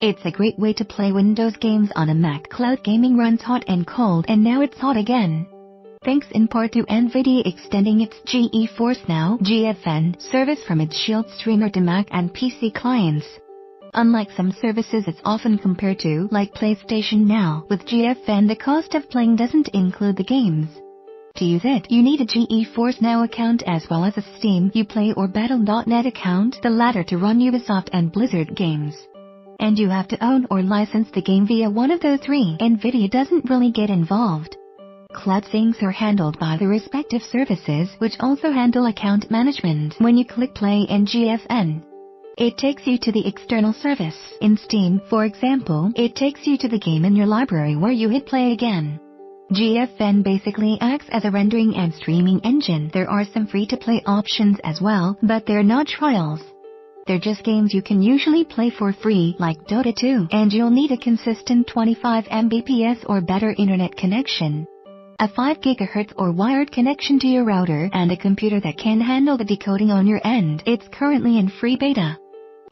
It's a great way to play Windows games on a Mac. Cloud gaming runs hot and cold, and now it's hot again. Thanks in part to NVIDIA extending its GeForce Now (GFN) service from its Shield streamer to Mac and PC clients. Unlike some services it's often compared to, like PlayStation Now, with GFN the cost of playing doesn't include the games. To use it, you need a GeForce Now account as well as a Steam, Uplay or Battle.net account, the latter to run Ubisoft and Blizzard games. And you have to own or license the game via one of those three. NVIDIA doesn't really get involved. Cloud things are handled by the respective services, which also handle account management. When you click play in GFN, it takes you to the external service. In Steam, for example, it takes you to the game in your library where you hit play again. GFN basically acts as a rendering and streaming engine. There are some free-to-play options as well, but they're not trials. They're just games you can usually play for free, like Dota 2, and you'll need a consistent 25 Mbps or better internet connection, a 5 GHz or wired connection to your router, and a computer that can handle the decoding on your end. It's currently in free beta,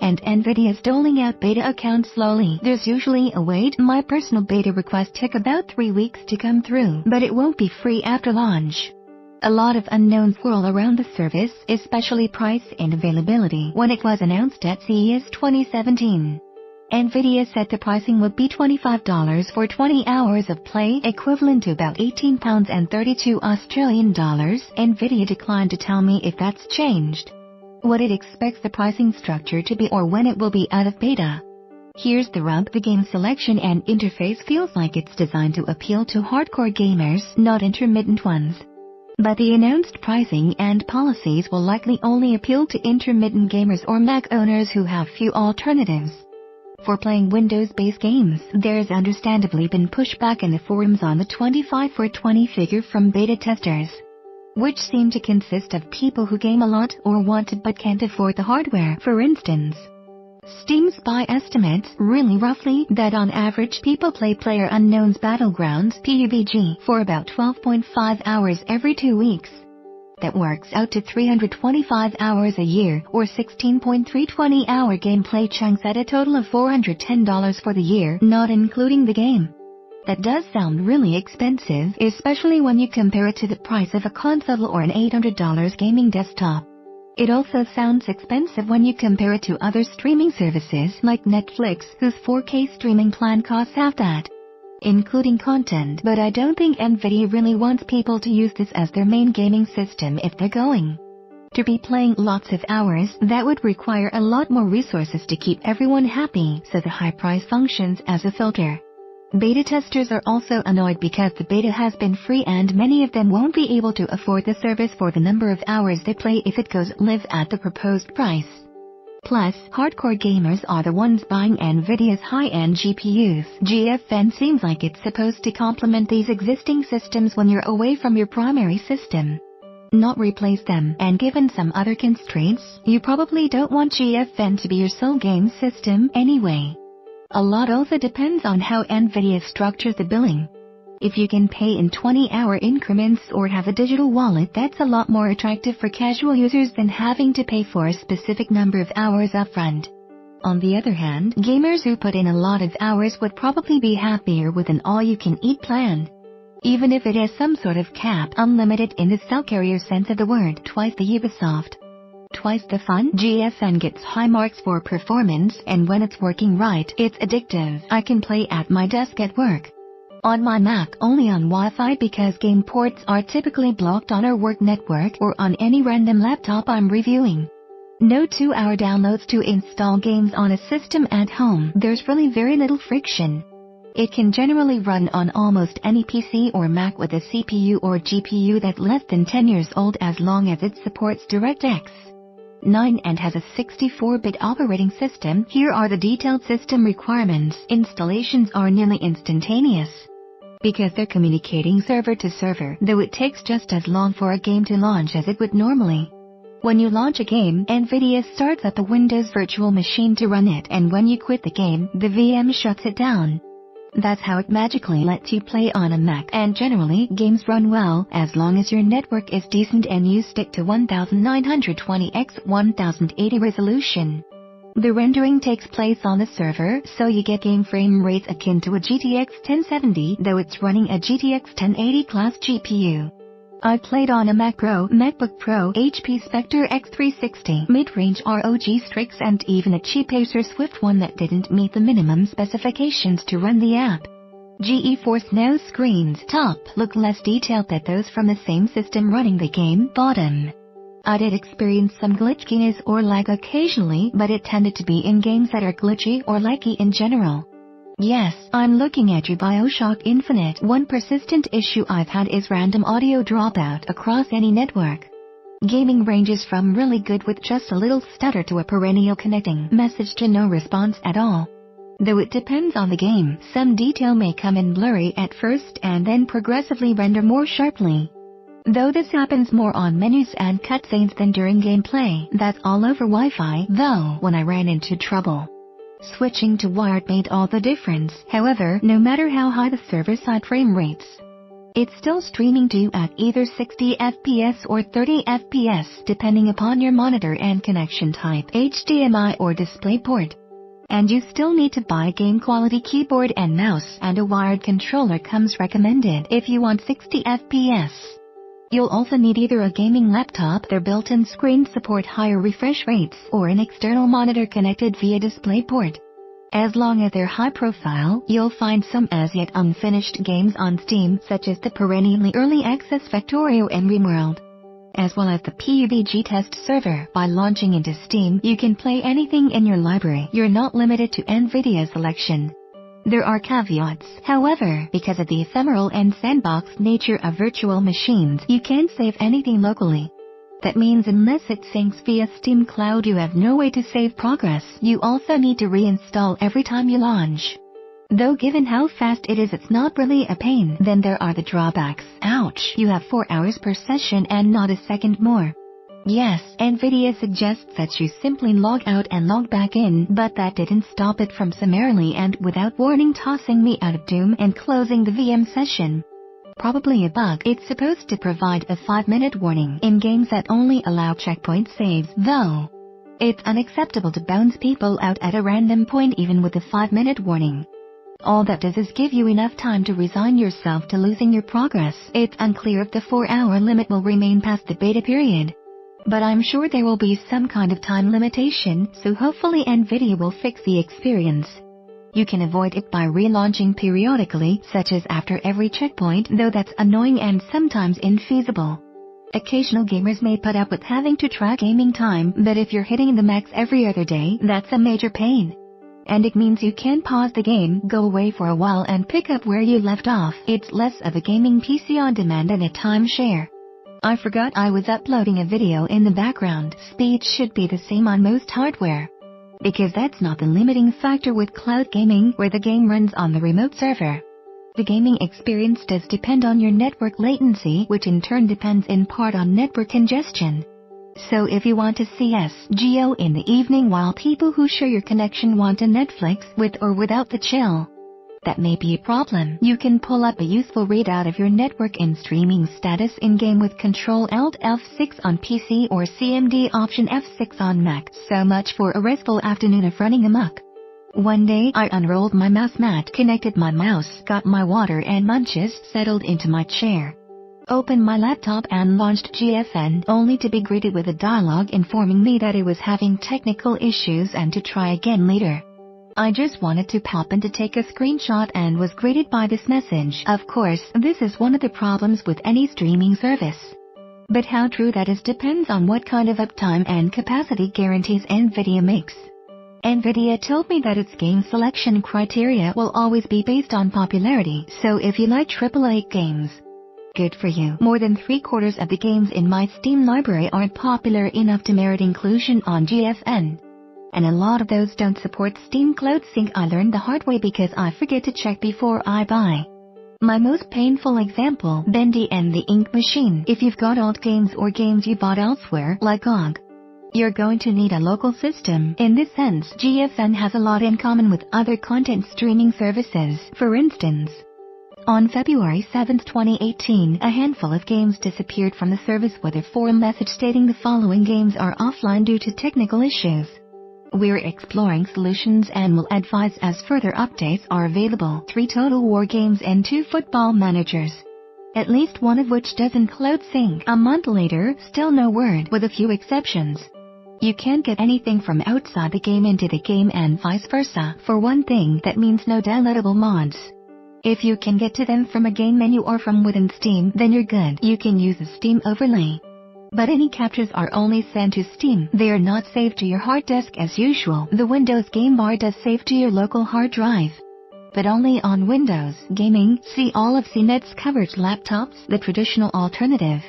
and NVIDIA's doling out beta accounts slowly. There's usually a wait. My personal beta request took about 3 weeks to come through, but it won't be free after launch. A lot of unknowns swirl around the service, especially price and availability. When it was announced at CES 2017, NVIDIA said the pricing would be $25 for 20 hours of play, equivalent to about £18 and $32 Australian. NVIDIA declined to tell me if that's changed, what it expects the pricing structure to be, or when it will be out of beta. Here's the rub: the game selection and interface feels like it's designed to appeal to hardcore gamers, not intermittent ones. But the announced pricing and policies will likely only appeal to intermittent gamers or Mac owners who have few alternatives. For playing Windows-based games, there's understandably been pushback in the forums on the 25 for 20 figure from beta testers, which seem to consist of people who game a lot or want to but can't afford the hardware. For instance, Steam Spy estimates, really roughly, that on average people play PlayerUnknown's Battlegrounds (PUBG) for about 12.5 hours every 2 weeks. That works out to 325 hours a year, or 16.3 20-hour gameplay chunks at a total of $410 for the year, not including the game. That does sound really expensive, especially when you compare it to the price of a console or an $800 gaming desktop. It also sounds expensive when you compare it to other streaming services like Netflix, whose 4K streaming plan costs half that, including content. But I don't think NVIDIA really wants people to use this as their main gaming system. If they're going to be playing lots of hours, that would require a lot more resources to keep everyone happy, so the high price functions as a filter. Beta testers are also annoyed because the beta has been free and many of them won't be able to afford the service for the number of hours they play if it goes live at the proposed price. Plus, hardcore gamers are the ones buying NVIDIA's high-end GPUs. GFN seems like it's supposed to complement these existing systems when you're away from your primary system, not replace them. And given some other constraints, you probably don't want GFN to be your sole game system anyway. A lot also depends on how NVIDIA structures the billing. If you can pay in 20-hour increments or have a digital wallet, that's a lot more attractive for casual users than having to pay for a specific number of hours upfront. On the other hand, gamers who put in a lot of hours would probably be happier with an all-you-can-eat plan, even if it has some sort of cap. Unlimited in the cell carrier sense of the word. Twice the Ubisoft, twice the fun. GFN gets high marks for performance, and when it's working right, it's addictive. I can play at my desk at work, on my Mac only on Wi-Fi because game ports are typically blocked on our work network, or on any random laptop I'm reviewing. No 2-hour downloads to install games on a system at home. There's really very little friction. It can generally run on almost any PC or Mac with a CPU or GPU that's less than 10 years old, as long as it supports DirectX 9 and has a 64-bit operating system. Here are the detailed system requirements. Installations are nearly instantaneous because they're communicating server to server, though it takes just as long for a game to launch as it would normally. When you launch a game, NVIDIA starts up the Windows virtual machine to run it, and when you quit the game, the VM shuts it down. That's how it magically lets you play on a Mac, and generally, games run well, as long as your network is decent and you stick to 1920x 1080 resolution. The rendering takes place on the server, so you get game frame rates akin to a GTX 1070, though it's running a GTX 1080 class GPU. I played on a Mac Pro, MacBook Pro, HP Spectre X360, mid-range ROG Strix and even a cheap Acer Swift one that didn't meet the minimum specifications to run the app. GeForce Now screens top look less detailed than those from the same system running the game bottom. I did experience some glitchiness or lag occasionally, but it tended to be in games that are glitchy or laggy in general. Yes, I'm looking at your BioShock Infinite. One persistent issue I've had is random audio dropout across any network. Gaming ranges from really good with just a little stutter to a perennial connecting message to no response at all. Though it depends on the game, some detail may come in blurry at first and then progressively render more sharply. Though this happens more on menus and cutscenes than during gameplay, that's all over Wi-Fi, though when I ran into trouble. Switching to wired made all the difference. However, no matter how high the server-side frame rates, it's still streaming to you at either 60 FPS or 30 FPS depending upon your monitor and connection type, HDMI or DisplayPort. And you still need to buy game-quality keyboard and mouse, and a wired controller comes recommended if you want 60 FPS. You'll also need either a gaming laptop, their built-in screens support higher refresh rates, or an external monitor connected via DisplayPort. As long as they're high profile, you'll find some as yet unfinished games on Steam, such as the perennially early access Factorio and RimWorld, as well as the PUBG test server. By launching into Steam, you can play anything in your library. You're not limited to NVIDIA selection. There are caveats, however, because of the ephemeral and sandbox nature of virtual machines, you can't save anything locally. That means unless it syncs via Steam Cloud, you have no way to save progress. You also need to reinstall every time you launch. Though given how fast it is, it's not really a pain. Then there are the drawbacks. Ouch! You have 4 hours per session and not a second more. Yes, NVIDIA suggests that you simply log out and log back in, but that didn't stop it from summarily and without warning tossing me out of Doom and closing the VM session. Probably a bug. It's supposed to provide a 5-minute warning in games that only allow checkpoint saves, though. It's unacceptable to bounce people out at a random point even with a 5-minute warning. All that does is give you enough time to resign yourself to losing your progress. It's unclear if the 4-hour limit will remain past the beta period. But I'm sure there will be some kind of time limitation, so hopefully NVIDIA will fix the experience. You can avoid it by relaunching periodically, such as after every checkpoint, though that's annoying and sometimes infeasible. Occasional gamers may put up with having to track gaming time, but if you're hitting the max every other day, that's a major pain. And it means you can pause the game, go away for a while and pick up where you left off. It's less of a gaming PC on demand and a timeshare. I forgot I was uploading a video in the background. Speed should be the same on most hardware, because that's not the limiting factor with cloud gaming, where the game runs on the remote server. The gaming experience does depend on your network latency, which in turn depends in part on network congestion. So if you want to CSGO in the evening while people who share your connection want a Netflix with or without the chill, that may be a problem. You can pull up a useful readout of your network and streaming status in-game with Ctrl-Alt-F6 on PC or CMD Option F6 on Mac. So much for a restful afternoon of running amok. One day, I unrolled my mouse mat, connected my mouse, got my water and munches, settled into my chair, opened my laptop and launched GFN, only to be greeted with a dialogue informing me that it was having technical issues and to try again later. I just wanted to pop in to take a screenshot and was greeted by this message. Of course, this is one of the problems with any streaming service. But how true that is depends on what kind of uptime and capacity guarantees NVIDIA makes. NVIDIA told me that its game selection criteria will always be based on popularity, so if you like AAA games, good for you. More than 3/4 of the games in my Steam library aren't popular enough to merit inclusion on GFN. And a lot of those don't support Steam Cloud Sync. I learned the hard way because I forget to check before I buy. My most painful example, Bendy and the Ink Machine. If you've got old games or games you bought elsewhere, like GOG, you're going to need a local system. In this sense, GFN has a lot in common with other content streaming services. For instance, on February 7, 2018, a handful of games disappeared from the service with a forum message stating the following games are offline due to technical issues. We're exploring solutions and will advise as further updates are available. 3 Total War games and 2 football managers, at least one of which does include sync. A month later, still no word, with a few exceptions. You can't get anything from outside the game into the game and vice versa. For one thing, that means no downloadable mods. If you can get to them from a game menu or from within Steam, then you're good. You can use the Steam overlay, but any captures are only sent to Steam. They are not saved to your hard disk as usual. The Windows game bar does save to your local hard drive, but only on Windows Gaming. See all of CNET's coverage laptops, the traditional alternative.